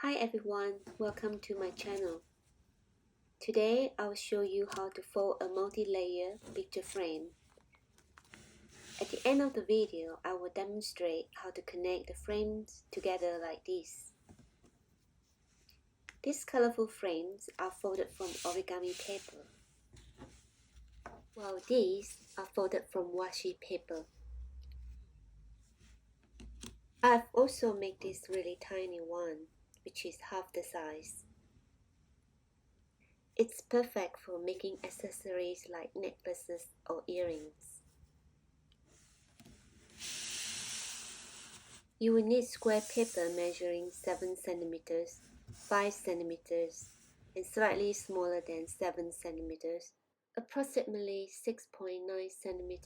Hi everyone, welcome to my channel. Today I'll show you how to fold a multi-layer picture frame. At the end of the video, I will demonstrate how to connect the frames together like this. These colorful frames are folded from origami paper, while these are folded from washi paper. I've also made this really tiny one, which is half the size. It's perfect for making accessories like necklaces or earrings. You will need square paper measuring 7 cm, 5 cm, and slightly smaller than 7 cm, approximately 6.9 cm.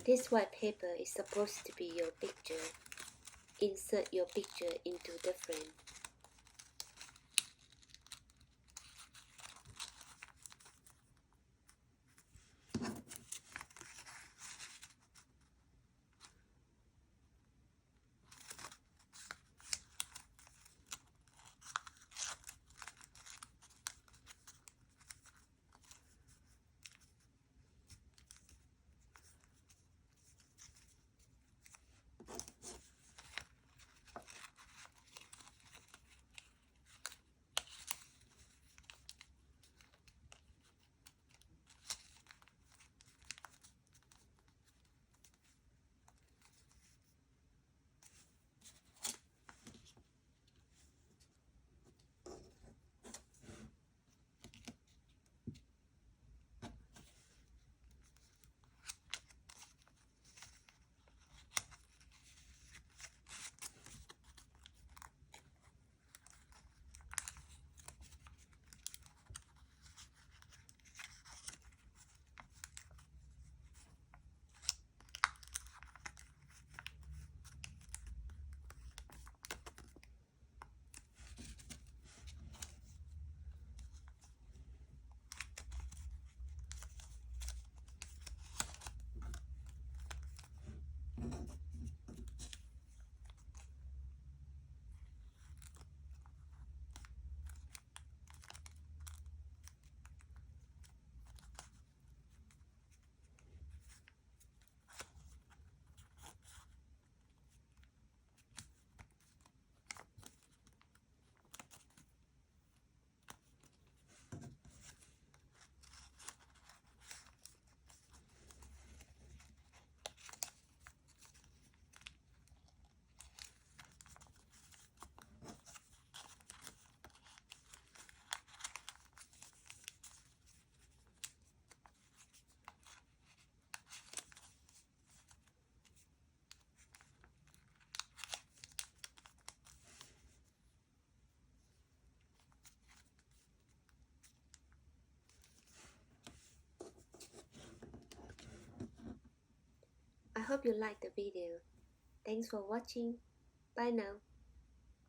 This white paper is supposed to be your picture. Insert your picture into the frame. I hope you liked the video. Thanks for watching. Bye now.